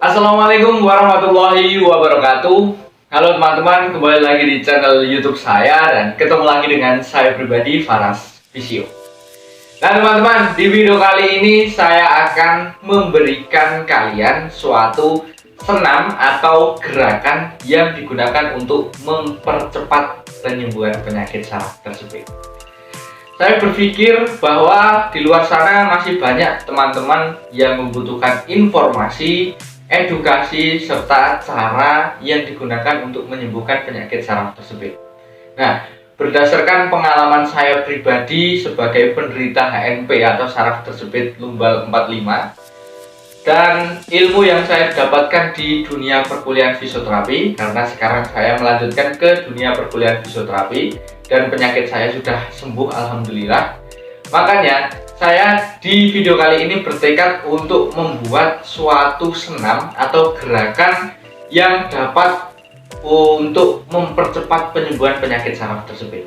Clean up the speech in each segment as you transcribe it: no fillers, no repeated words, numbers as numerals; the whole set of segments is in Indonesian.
Assalamualaikum warahmatullahi wabarakatuh. Halo teman-teman, kembali lagi di channel YouTube saya dan ketemu lagi dengan saya pribadi, Faras Visio. Nah teman-teman, di video kali ini saya akan memberikan kalian suatu senam atau gerakan yang digunakan untuk mempercepat penyembuhan penyakit saraf tersebut. Saya berpikir bahwa di luar sana masih banyak teman-teman yang membutuhkan informasi, edukasi, serta cara yang digunakan untuk menyembuhkan penyakit saraf tersebut. Nah, berdasarkan pengalaman saya pribadi sebagai penderita HNP atau saraf tersebut lumbal 45 dan ilmu yang saya dapatkan di dunia perkuliahan fisioterapi, karena sekarang saya melanjutkan ke dunia perkuliahan fisioterapi dan penyakit saya sudah sembuh alhamdulillah. Makanya saya di video kali ini bertekad untuk membuat suatu senam atau gerakan yang dapat untuk mempercepat penyembuhan penyakit saraf tersebut.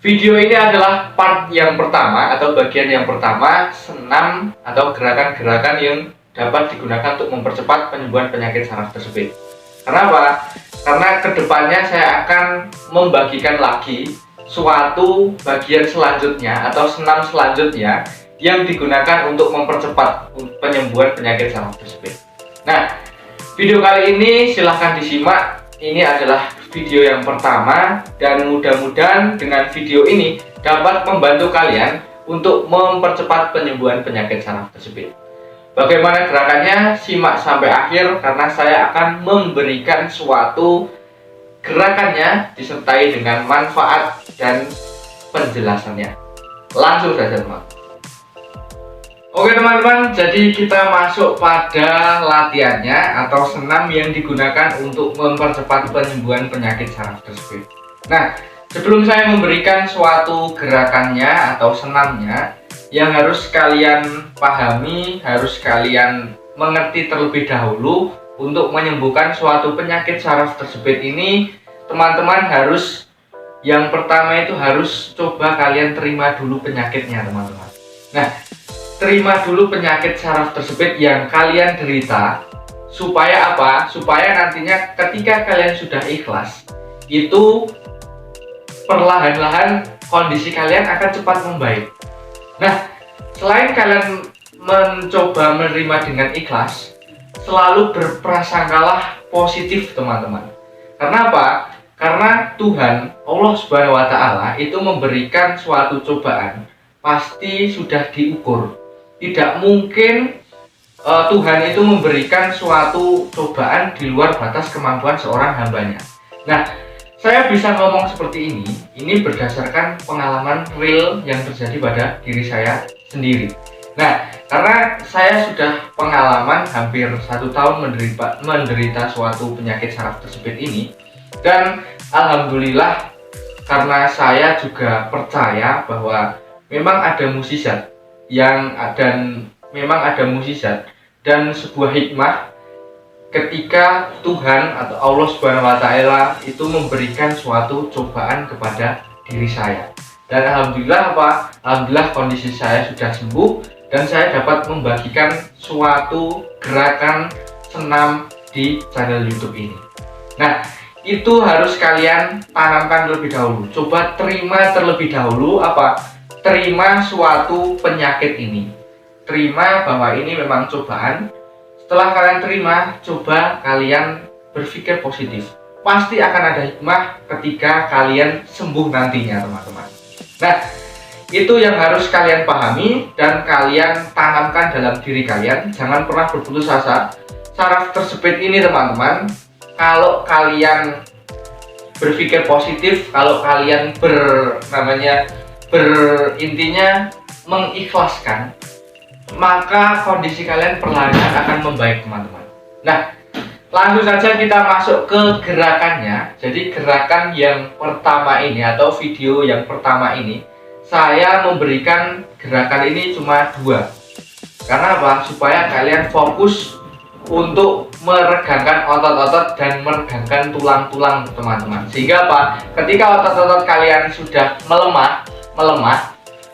Video ini adalah part yang pertama atau bagian yang pertama senam atau gerakan-gerakan yang dapat digunakan untuk mempercepat penyembuhan penyakit saraf tersebut. Kenapa? Karena kedepannya saya akan membagikan lagi suatu bagian selanjutnya atau senam selanjutnya yang digunakan untuk mempercepat penyembuhan penyakit saraf tersebut. Nah, video kali ini silahkan disimak. Ini adalah video yang pertama dan mudah-mudahan dengan video ini dapat membantu kalian untuk mempercepat penyembuhan penyakit saraf tersebut. Bagaimana gerakannya? Simak sampai akhir karena saya akan memberikan suatu gerakannya disertai dengan manfaat dan penjelasannya. Langsung saja teman. Oke teman-teman, jadi kita masuk pada latihannya atau senam yang digunakan untuk mempercepat penyembuhan penyakit saraf tersebut. Nah, sebelum saya memberikan suatu gerakannya atau senamnya, yang harus kalian pahami, harus kalian mengerti terlebih dahulu untuk menyembuhkan suatu penyakit saraf tersebut ini, teman-teman harus yang pertama itu harus coba kalian terima dulu penyakitnya teman-teman. Nah, terima dulu penyakit saraf tersebut yang kalian derita. Supaya apa? Supaya nantinya ketika kalian sudah ikhlas, itu perlahan-lahan kondisi kalian akan cepat membaik. Nah, selain kalian mencoba menerima dengan ikhlas, selalu berprasangkalah positif teman-teman. Karena apa? Karena Tuhan, Allah Subhanahu wa Ta'ala itu memberikan suatu cobaan pasti sudah diukur. Tidak mungkin Tuhan itu memberikan suatu cobaan di luar batas kemampuan seorang hambanya. Nah, saya bisa ngomong seperti ini berdasarkan pengalaman real yang terjadi pada diri saya sendiri. Nah, karena saya sudah pengalaman hampir 1 tahun menderita suatu penyakit saraf tersebut ini, dan alhamdulillah karena saya juga percaya bahwa memang ada mukjizat dan sebuah hikmah ketika Tuhan atau Allah Subhanahu wa Ta'ala itu memberikan suatu cobaan kepada diri saya. Dan alhamdulillah alhamdulillah kondisi saya sudah sembuh dan saya dapat membagikan suatu gerakan senam di channel YouTube ini. Nah, itu harus kalian tanamkan terlebih dahulu. Coba terima terlebih dahulu terima suatu penyakit ini. Terima bahwa ini memang cobaan. Setelah kalian terima, coba kalian berpikir positif. Pasti akan ada hikmah ketika kalian sembuh nantinya teman-teman. Nah, itu yang harus kalian pahami dan kalian tanamkan dalam diri kalian. Jangan pernah berputus asa. Saraf tersebut ini teman-teman, kalau kalian berpikir positif, kalau kalian berintinya mengikhlaskan, maka kondisi kalian perlahan akan membaik teman-teman. Nah, langsung saja kita masuk ke gerakannya. Jadi gerakan yang pertama ini atau video yang pertama ini, saya memberikan gerakan ini cuma 2. Karena apa? Supaya kalian fokus untuk meregangkan otot-otot dan meregangkan tulang-tulang teman-teman. Sehingga apa? Ketika otot-otot kalian sudah melemah,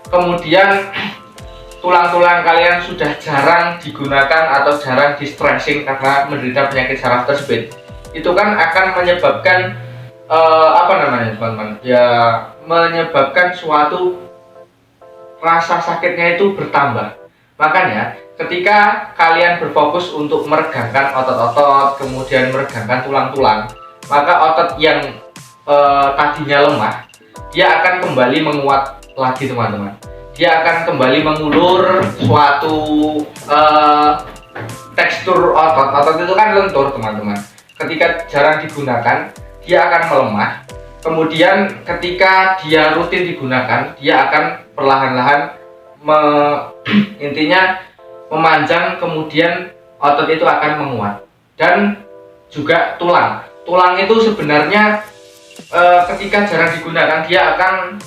kemudian tulang-tulang kalian sudah jarang digunakan atau jarang di stretching karena menderita penyakit saraf tersebut, itu kan akan menyebabkan apa namanya teman-teman, ya menyebabkan suatu rasa sakitnya itu bertambah. Makanya ketika kalian berfokus untuk meregangkan otot-otot, kemudian meregangkan tulang-tulang, maka otot yang tadinya lemah, dia akan kembali menguat lagi teman-teman. Dia akan kembali mengulur suatu tekstur otot. Otot itu kan lentur teman-teman. Ketika jarang digunakan, dia akan melemah. Kemudian ketika dia rutin digunakan, dia akan perlahan-lahan intinya memanjang, kemudian otot itu akan menguat. Dan juga tulang itu sebenarnya ketika jarang digunakan, dia akan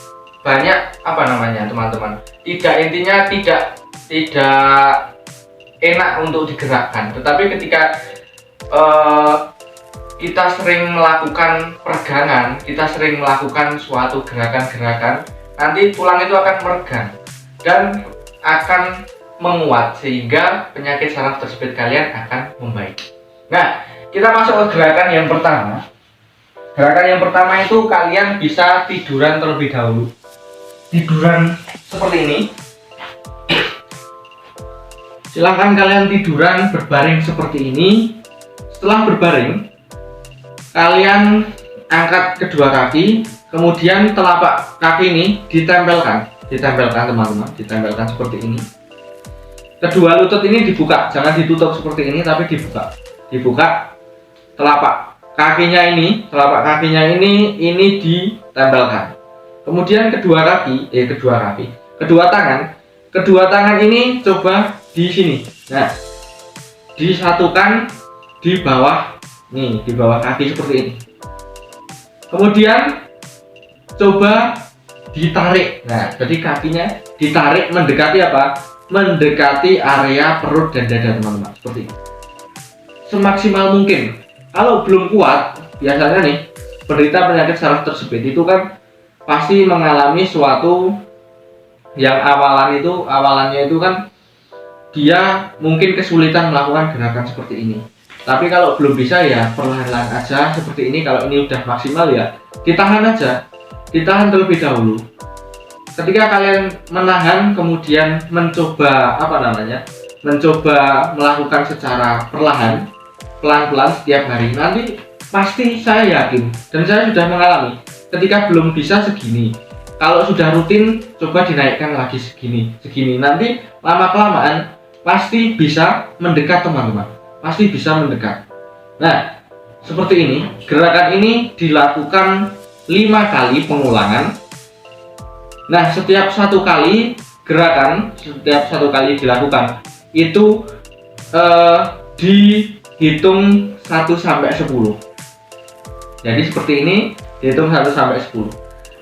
banyak apa namanya teman-teman, tidak enak untuk digerakkan. Tetapi ketika kita sering melakukan peregangan, kita sering melakukan suatu gerakan-gerakan, nanti tulang itu akan meregang dan akan menguat sehingga penyakit saraf tersebut kalian akan membaik. Nah, kita masuk ke gerakan yang pertama. Gerakan yang pertama itu kalian bisa tiduran terlebih dahulu. Tiduran seperti ini. Silahkan kalian tiduran berbaring seperti ini. Setelah berbaring, kalian angkat kedua kaki, kemudian telapak kaki ini ditempelkan teman-teman, ditempelkan seperti ini. Kedua lutut ini dibuka, jangan ditutup seperti ini, tapi dibuka telapak kakinya ini ditempelkan. Kemudian kedua tangan ini coba di sini. Nah, disatukan di bawah kaki seperti ini. Kemudian coba ditarik. Nah, jadi kakinya ditarik mendekati apa? Mendekati area perut dan dada teman-teman, seperti ini. Semaksimal mungkin. Kalau belum kuat, biasanya nih penderita penyakit saraf tersebut itu kan pasti mengalami suatu yang awalannya itu kan dia mungkin kesulitan melakukan gerakan seperti ini. Tapi kalau belum bisa ya perlahan-lahan aja seperti ini. Kalau ini udah maksimal ya ditahan aja, ditahan terlebih dahulu. Ketika kalian menahan kemudian mencoba melakukan secara pelan-pelan setiap hari, nanti pasti saya yakin dan saya sudah mengalami. Ketika belum bisa segini, kalau sudah rutin coba dinaikkan lagi segini. Nanti lama-kelamaan pasti bisa mendekat teman-teman, pasti bisa mendekat. Nah, seperti ini. Gerakan ini dilakukan 5 kali pengulangan. Nah, setiap satu kali dilakukan itu dihitung 1 sampai 10. Jadi seperti ini, dihitung 1 sampai 10.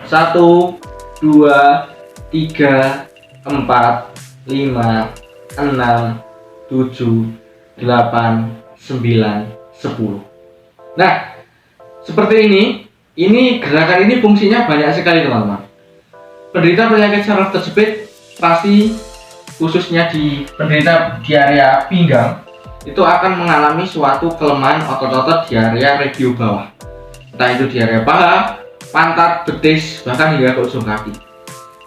1, 2, 3, 4, 5, 6, 7, 8, 9, 10. Nah, seperti ini gerakan ini fungsinya banyak sekali teman-teman. Penderita penyakit saraf tersebut pasti khususnya di penderita di area pinggang itu akan mengalami suatu kelemahan otot-otot di area regio bawah. Entah itu di area paha, pantat, betis, bahkan hingga ke ujung kaki.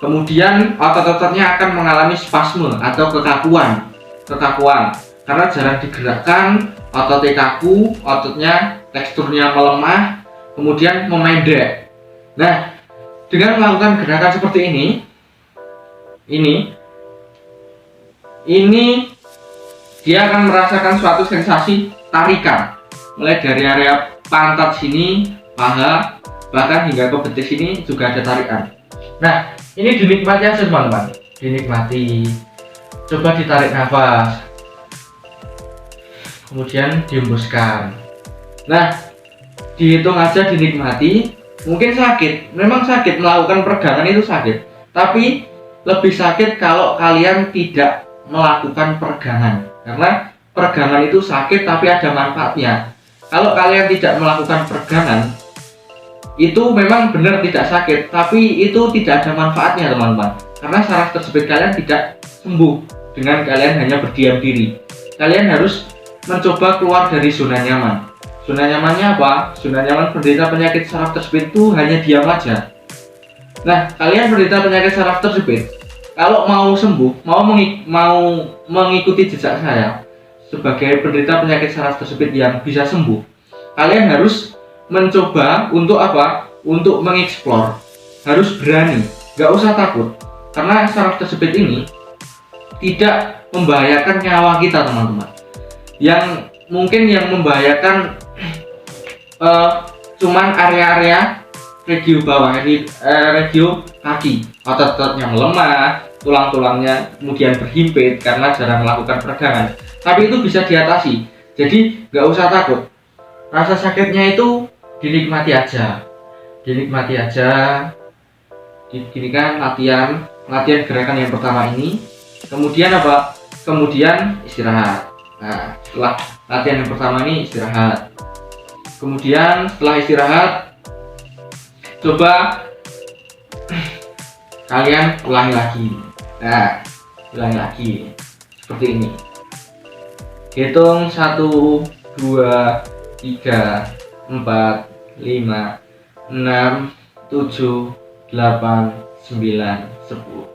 Kemudian otot-ototnya akan mengalami spasme atau kekakuan karena jarang digerakkan, ototnya kaku, ototnya teksturnya melemah, kemudian memendek. Nah, dengan melakukan gerakan seperti ini dia akan merasakan suatu sensasi tarikan mulai dari area pantat sini, paha, bahkan hingga ke betis ini juga ada tarikan. Nah, ini dinikmati aja teman-teman, dinikmati. Coba ditarik nafas, kemudian dihembuskan. Nah, dihitung aja, dinikmati. Mungkin sakit, memang sakit, melakukan peregangan itu sakit, tapi lebih sakit kalau kalian tidak melakukan peregangan, karena peregangan itu sakit tapi ada manfaatnya. Kalau kalian tidak melakukan peregangan, itu memang benar tidak sakit, tapi itu tidak ada manfaatnya teman-teman, karena saraf tersebut kalian tidak sembuh dengan kalian hanya berdiam diri. Kalian harus mencoba keluar dari zona nyaman. Zona nyamannya apa? Zona nyaman penderita penyakit saraf tersebut itu hanya diam aja. Nah, kalian penderita penyakit saraf tersebut, kalau mau sembuh, mau mengikuti jejak saya sebagai penderita penyakit saraf tersebut yang bisa sembuh, kalian harus mencoba untuk apa? Untuk mengeksplor. Harus berani, gak usah takut. Karena saraf tersebut ini tidak membahayakan nyawa kita, teman-teman. Yang mungkin yang membahayakan cuman area-area regio bawah, regio kaki, otot-ototnya melemah, tulang-tulangnya kemudian berhimpit karena jarang melakukan peregangan. Tapi itu bisa diatasi, jadi nggak usah takut. Rasa sakitnya itu dinikmati aja. Gini kan latihan gerakan yang pertama ini, kemudian apa? Kemudian istirahat. Nah, setelah latihan yang pertama ini istirahat. Kemudian setelah istirahat, coba kalian ulangi lagi. Nah, ulangi lagi seperti ini. Hitung 1, 2, 3, 4, 5, 6, 7, 8, 9, 10.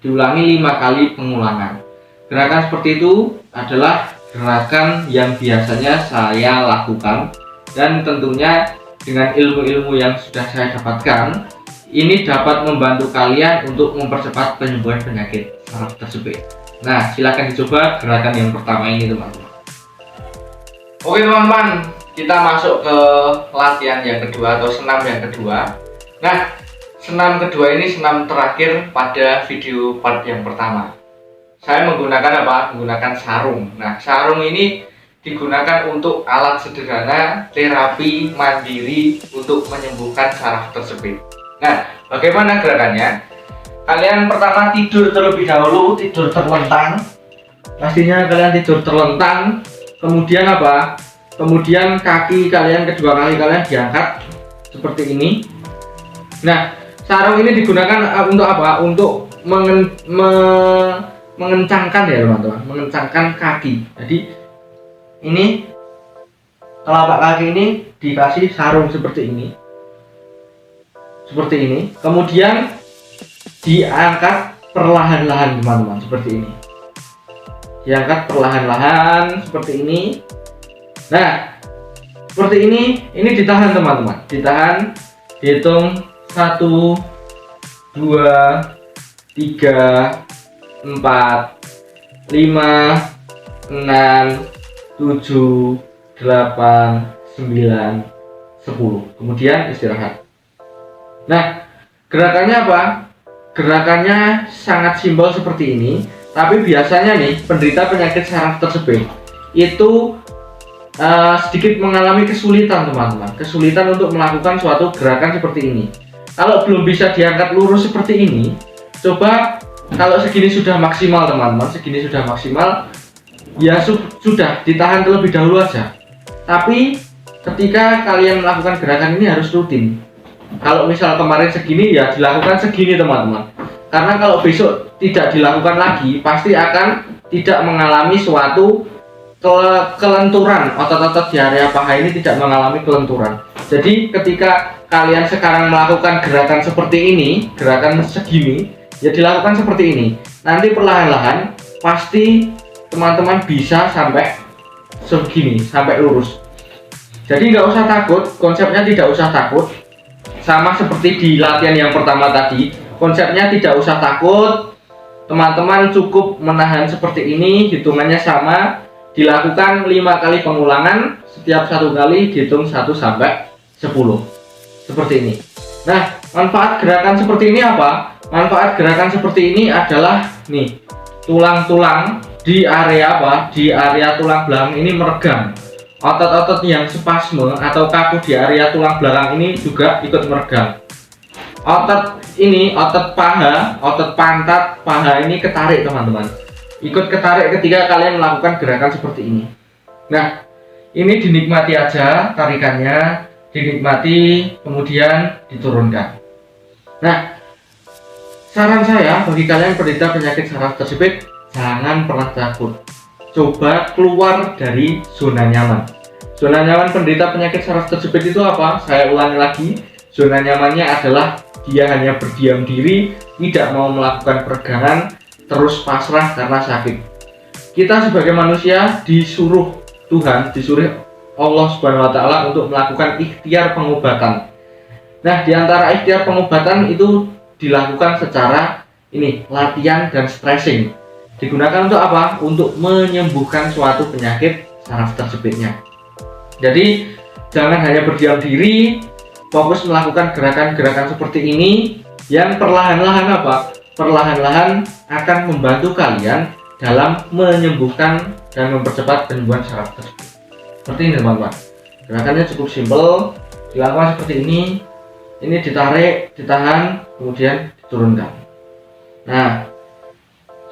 Diulangi 5 kali pengulangan. Gerakan seperti itu adalah gerakan yang biasanya saya lakukan, dan tentunya dengan ilmu-ilmu yang sudah saya dapatkan, ini dapat membantu kalian untuk mempercepat penyembuhan penyakit saraf tersebut. Nah, silakan dicoba gerakan yang pertama ini, teman-teman. Oke teman-teman, kita masuk ke latihan yang kedua atau senam yang kedua. Nah, senam kedua ini senam terakhir pada video part yang pertama. Saya menggunakan apa? Menggunakan sarung. Nah, sarung ini digunakan untuk alat sederhana terapi mandiri untuk menyembuhkan saraf tersebut. Nah, bagaimana gerakannya? Kalian pertama tidur terlebih dahulu, tidur terlentang. Pastinya kalian tidur terlentang. Kemudian apa? Kemudian kaki kalian, kedua kaki kalian diangkat seperti ini. Nah, sarung ini digunakan untuk apa? Untuk mengencangkan ya teman-teman, mengencangkan kaki. Jadi ini telapak kaki ini dikasih sarung seperti ini, kemudian diangkat perlahan-lahan teman-teman, seperti ini, diangkat perlahan-lahan seperti ini. Nah, seperti ini ditahan teman-teman, ditahan, dihitung 1, 2, 3, 4, 5, 6, 7, 8, 9, 10. Kemudian istirahat. Nah, gerakannya apa? Gerakannya sangat simpel seperti ini, tapi biasanya nih penderita penyakit saraf tersebut itu sedikit mengalami kesulitan teman-teman, kesulitan untuk melakukan suatu gerakan seperti ini. Kalau belum bisa diangkat lurus seperti ini, coba kalau segini sudah maksimal teman-teman, segini sudah maksimal, ya sudah ditahan terlebih dahulu aja. Tapi ketika kalian melakukan gerakan ini harus rutin. Kalau misal kemarin segini, ya dilakukan segini teman-teman. Karena kalau besok tidak dilakukan lagi, pasti akan tidak mengalami suatu kelenturan. Otot-otot di area paha ini tidak mengalami kelenturan. Jadi ketika kalian sekarang melakukan gerakan seperti ini, gerakan segini, ya dilakukan seperti ini. Nanti perlahan-lahan pasti teman-teman bisa sampai segini, sampai lurus. Jadi nggak usah takut, konsepnya tidak usah takut. Sama seperti di latihan yang pertama tadi, konsepnya tidak usah takut. Teman-teman cukup menahan seperti ini, hitungannya sama. Dilakukan 5 kali pengulangan, setiap 1 kali dihitung 1 sampai 10. Seperti ini. Nah, manfaat gerakan seperti ini apa? Manfaat gerakan seperti ini adalah nih, tulang-tulang di area apa? Di area tulang belakang ini meregang. Otot-otot yang spasme atau kaku di area tulang belakang ini juga ikut meregang. Otot ini, otot paha, otot pantat paha ini ketarik teman-teman. Ikut ketarik ketika kalian melakukan gerakan seperti ini. Nah, ini dinikmati aja tarikannya, dinikmati kemudian diturunkan. Nah, saran saya bagi kalian penderita penyakit saraf terjepit, jangan pernah takut. Coba keluar dari zona nyaman. Zona nyaman penderita penyakit saraf terjepit itu apa? Saya ulangi lagi, zona nyamannya adalah dia hanya berdiam diri, tidak mau melakukan peregangan, terus pasrah karena sakit. Kita sebagai manusia disuruh Tuhan, disuruh Allah Subhanahu wa Ta'ala untuk melakukan ikhtiar pengobatan. Nah, di antara ikhtiar pengobatan itu dilakukan secara latihan dan stretching. Digunakan untuk apa? Untuk menyembuhkan suatu penyakit saraf terjepitnya. Jadi jangan hanya berdiam diri, fokus melakukan gerakan-gerakan seperti ini yang perlahan-lahan perlahan-lahan akan membantu kalian dalam menyembuhkan dan mempercepat penyembuhan saraf tersebut. Seperti ini teman-teman. Gerakannya cukup simpel, dilakukan seperti ini. Ini ditarik, ditahan, kemudian diturunkan. Nah,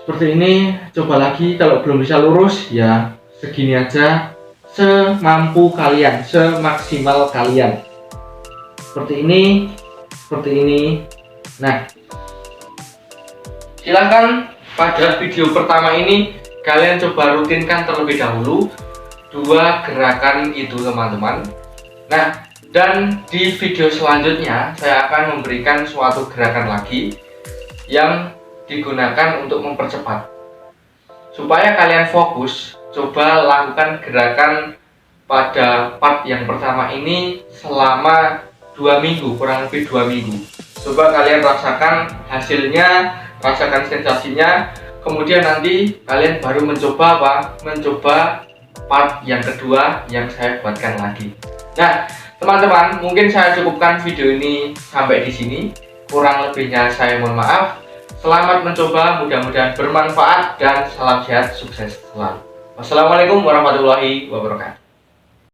seperti ini. Coba lagi, kalau belum bisa lurus ya segini aja, semampu kalian, semaksimal kalian. Seperti ini, seperti ini. Nah, silakan pada video pertama ini kalian coba rutinkan terlebih dahulu 2 gerakan itu teman-teman. Nah, dan di video selanjutnya saya akan memberikan suatu gerakan lagi yang digunakan untuk mempercepat. Supaya kalian fokus, coba lakukan gerakan pada part yang pertama ini selama 2 minggu, kurang lebih 2 minggu. Coba kalian rasakan hasilnya, rasakan sensasinya. Kemudian nanti kalian baru mencoba mencoba part yang kedua yang saya buatkan lagi. Nah, teman-teman, mungkin saya cukupkan video ini sampai di sini. Kurang lebihnya saya mohon maaf. Selamat mencoba, mudah-mudahan bermanfaat dan salam sehat, sukses selalu. Wassalamualaikum warahmatullahi wabarakatuh.